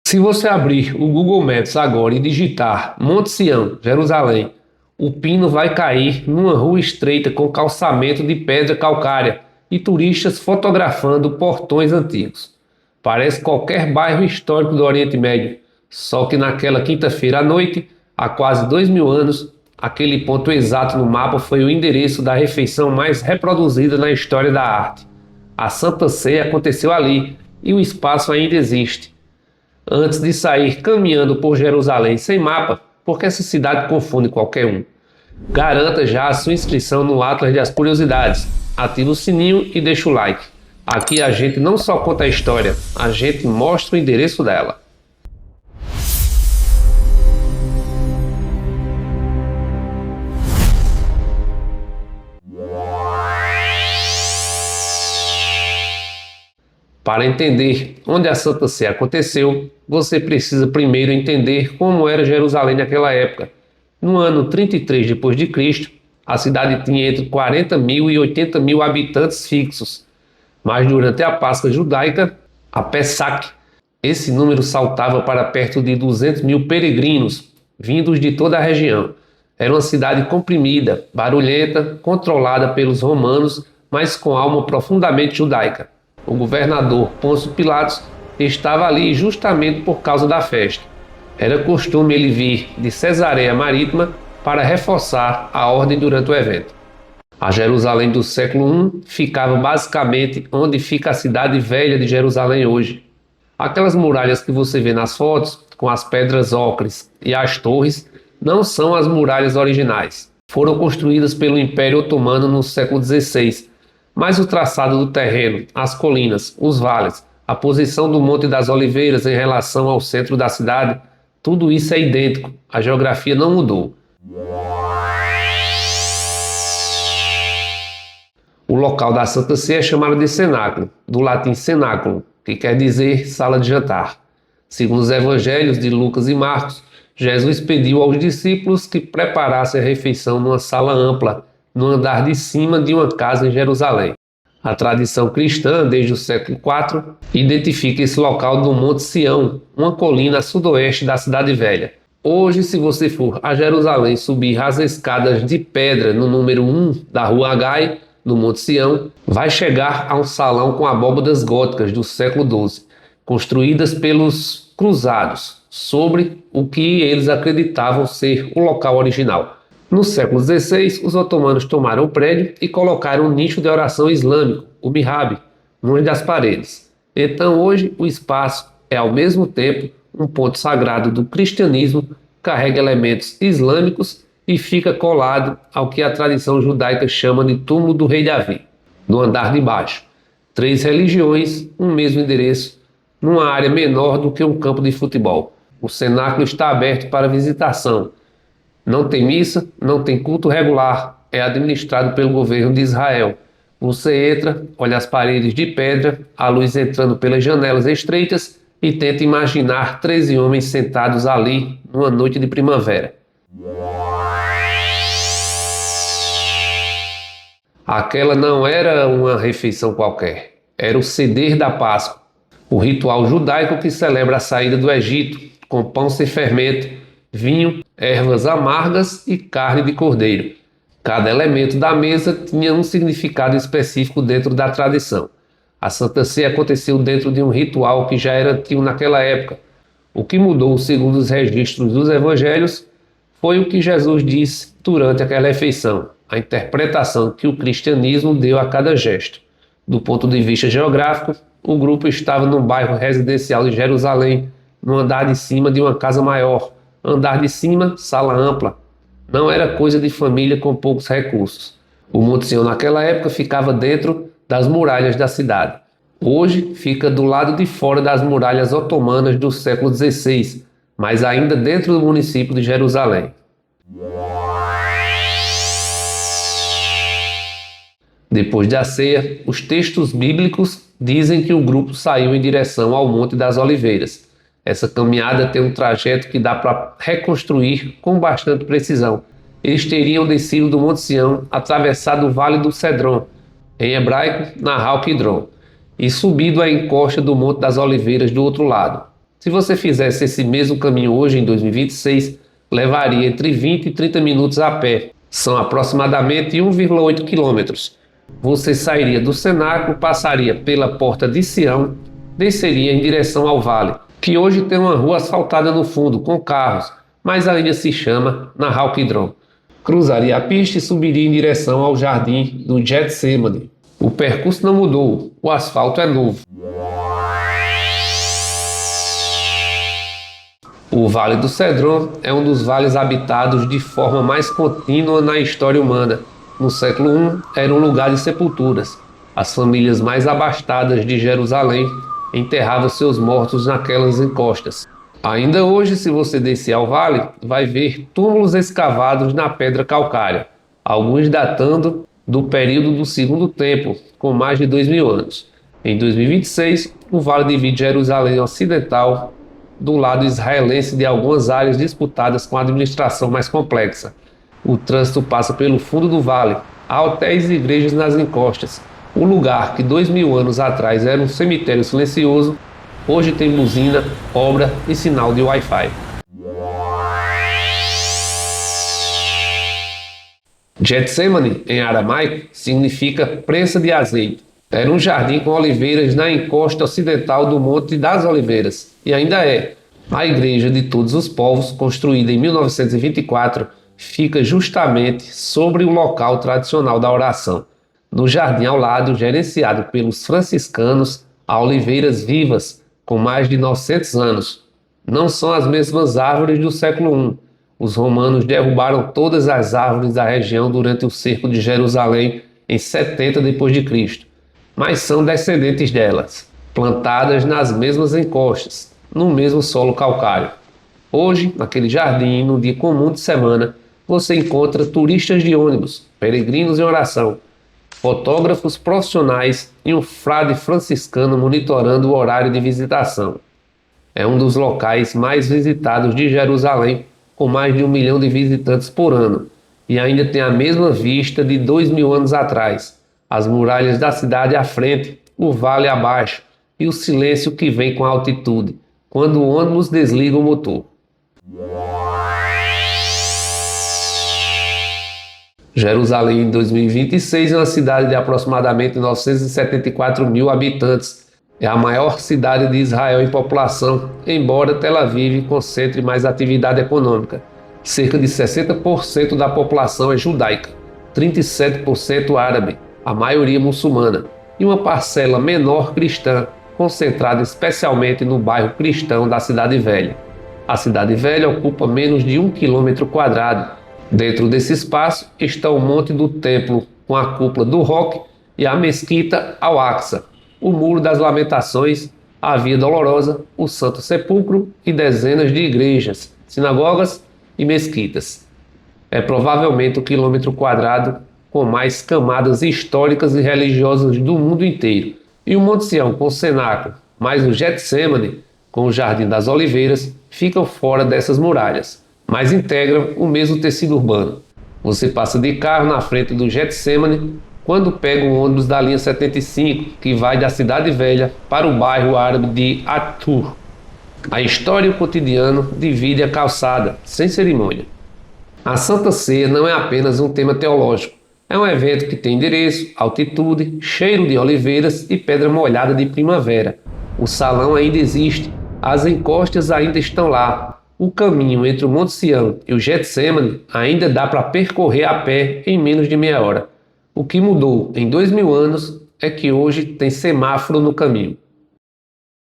Se você abrir o Google Maps agora e digitar Monte Sião, Jerusalém, o pino vai cair numa rua estreita com calçamento de pedra calcária e turistas fotografando portões antigos. Parece qualquer bairro histórico do Oriente Médio, só que naquela quinta-feira à noite, há quase 2000 anos, aquele ponto exato no mapa foi o endereço da refeição mais reproduzida na história da arte. A Santa Ceia aconteceu ali e o espaço ainda existe. Antes de sair caminhando por Jerusalém sem mapa, porque essa cidade confunde qualquer um, garanta já a sua inscrição no Atlas das Curiosidades, ativa o sininho e deixa o like. Aqui a gente não só conta a história, a gente mostra o endereço dela. Para entender onde a Santa Ceia aconteceu, você precisa primeiro entender como era Jerusalém naquela época. No ano 33 d.C., a cidade tinha entre 40 mil e 80 mil habitantes fixos. Mas durante a Páscoa judaica, a Pessach, esse número saltava para perto de 200 mil peregrinos, vindos de toda a região. Era uma cidade comprimida, barulhenta, controlada pelos romanos, mas com alma profundamente judaica. O governador Pôncio Pilatos estava ali justamente por causa da festa. Era costume ele vir de Cesareia Marítima para reforçar a ordem durante o evento. A Jerusalém do século I ficava basicamente onde fica a cidade velha de Jerusalém hoje. Aquelas muralhas que você vê nas fotos, com as pedras ocres e as torres, não são as muralhas originais. Foram construídas pelo Império Otomano no século XVI, mas o traçado do terreno, as colinas, os vales, a posição do Monte das Oliveiras em relação ao centro da cidade, tudo isso é idêntico, a geografia não mudou. O local da Santa Ceia é chamado de cenáculo, do latim cenáculo, que quer dizer sala de jantar. Segundo os evangelhos de Lucas e Marcos, Jesus pediu aos discípulos que preparassem a refeição numa sala ampla, no andar de cima de uma casa em Jerusalém. A tradição cristã, desde o século IV, identifica esse local no Monte Sião, uma colina a sudoeste da Cidade Velha. Hoje, se você for a Jerusalém subir as escadas de pedra no número 1 da Rua Agai, no Monte Sião, vai chegar a um salão com abóbadas góticas do século XII, construídas pelos cruzados, sobre o que eles acreditavam ser o local original. No século XVI, os otomanos tomaram o prédio e colocaram um nicho de oração islâmico, o mihrab, numa das paredes. Então hoje o espaço é ao mesmo tempo um ponto sagrado do cristianismo, carrega elementos islâmicos e fica colado ao que a tradição judaica chama de túmulo do rei Davi. No andar de baixo, 3 religiões, um mesmo endereço, numa área menor do que um campo de futebol. O cenáculo está aberto para visitação. Não tem missa, não tem culto regular, é administrado pelo governo de Israel. Você entra, olha as paredes de pedra, a luz entrando pelas janelas estreitas e tenta imaginar 13 homens sentados ali numa noite de primavera. Aquela não era uma refeição qualquer, era o seder da Páscoa, o ritual judaico que celebra a saída do Egito, com pão sem fermento, vinho, ervas amargas e carne de cordeiro. Cada elemento da mesa tinha um significado específico dentro da tradição. A Santa Ceia aconteceu dentro de um ritual que já era antigo naquela época. O que mudou, segundo os registros dos evangelhos, foi o que Jesus disse durante aquela refeição, a interpretação que o cristianismo deu a cada gesto. Do ponto de vista geográfico, o grupo estava num bairro residencial de Jerusalém, no andar de cima de uma casa maior. Andar de cima, sala ampla. Não era coisa de família com poucos recursos. O Monte Sião naquela época ficava dentro das muralhas da cidade. Hoje fica do lado de fora das muralhas otomanas do século XVI, mas ainda dentro do município de Jerusalém. Depois da ceia, os textos bíblicos dizem que o grupo saiu em direção ao Monte das Oliveiras. Essa caminhada tem um trajeto que dá para reconstruir com bastante precisão. Eles teriam descido do Monte Sião, atravessado o Vale do Cedron, em hebraico, Nahal Kidron, e subido a encosta do Monte das Oliveiras do outro lado. Se você fizesse esse mesmo caminho hoje, em 2026, levaria entre 20 e 30 minutos a pé. São aproximadamente 1,8 quilômetros. Você sairia do cenáculo, passaria pela Porta de Sião, desceria em direção ao vale, que hoje tem uma rua asfaltada no fundo, com carros, mas ainda se chama Nahal Kidron. Cruzaria a pista e subiria em direção ao jardim do Getsemane. O percurso não mudou, o asfalto é novo. O Vale do Cedron é um dos vales habitados de forma mais contínua na história humana. No século I, era um lugar de sepulturas. As famílias mais abastadas de Jerusalém enterravam seus mortos naquelas encostas. Ainda hoje, se você descer ao vale, vai ver túmulos escavados na pedra calcária, alguns datando do período do Segundo Templo, com mais de 2.000 anos. Em 2026, o vale divide Jerusalém Ocidental do lado israelense de algumas áreas disputadas com a administração mais complexa. O trânsito passa pelo fundo do vale, há hotéis e igrejas nas encostas. O lugar que 2.000 anos atrás era um cemitério silencioso, hoje tem buzina, obra e sinal de Wi-Fi. Getsemane, em aramaico, significa prensa de azeite. Era um jardim com oliveiras na encosta ocidental do Monte das Oliveiras, e ainda é. A Igreja de Todos os Povos, construída em 1924, fica justamente sobre o local tradicional da oração. No jardim ao lado, gerenciado pelos franciscanos, há oliveiras vivas, com mais de 900 anos. Não são as mesmas árvores do século I. Os romanos derrubaram todas as árvores da região durante o cerco de Jerusalém em 70 d.C., mas são descendentes delas, plantadas nas mesmas encostas, no mesmo solo calcário. Hoje, naquele jardim, no dia comum de semana, você encontra turistas de ônibus, peregrinos em oração, fotógrafos profissionais e um frade franciscano monitorando o horário de visitação. É um dos locais mais visitados de Jerusalém, com mais de 1 milhão de visitantes por ano, e ainda tem a mesma vista de 2.000 anos atrás. As muralhas da cidade à frente, o vale abaixo e o silêncio que vem com a altitude, quando o ônibus desliga o motor. Jerusalém, em 2026, é uma cidade de aproximadamente 974 mil habitantes. É a maior cidade de Israel em população, embora Tel Aviv concentre mais atividade econômica. Cerca de 60% da população é judaica, 37% árabe, a maioria muçulmana, e uma parcela menor cristã, concentrada especialmente no bairro cristão da Cidade Velha. A Cidade Velha ocupa menos de 1 km². Dentro desse espaço está o Monte do Templo, com a cúpula do Roque, e a Mesquita Al-Aqsa, o Muro das Lamentações, a Via Dolorosa, o Santo Sepulcro e dezenas de igrejas, sinagogas e mesquitas. É provavelmente o quilômetro² com mais camadas históricas e religiosas do mundo inteiro. E o Monte Sião, com o cenáculo, mais o Getsemane, com o Jardim das Oliveiras, ficam fora dessas muralhas, mas integram o mesmo tecido urbano. Você passa de carro na frente do Getsemane quando pega um ônibus da linha 75, que vai da Cidade Velha para o bairro árabe de At-Tur. A história e o cotidiano dividem a calçada, sem cerimônia. A Santa Ceia não é apenas um tema teológico. É um evento que tem endereço, altitude, cheiro de oliveiras e pedra molhada de primavera. O salão ainda existe, as encostas ainda estão lá. O caminho entre o Monte Sião e o Getsemane ainda dá para percorrer a pé em menos de meia hora. O que mudou em 2.000 anos é que hoje tem semáforo no caminho.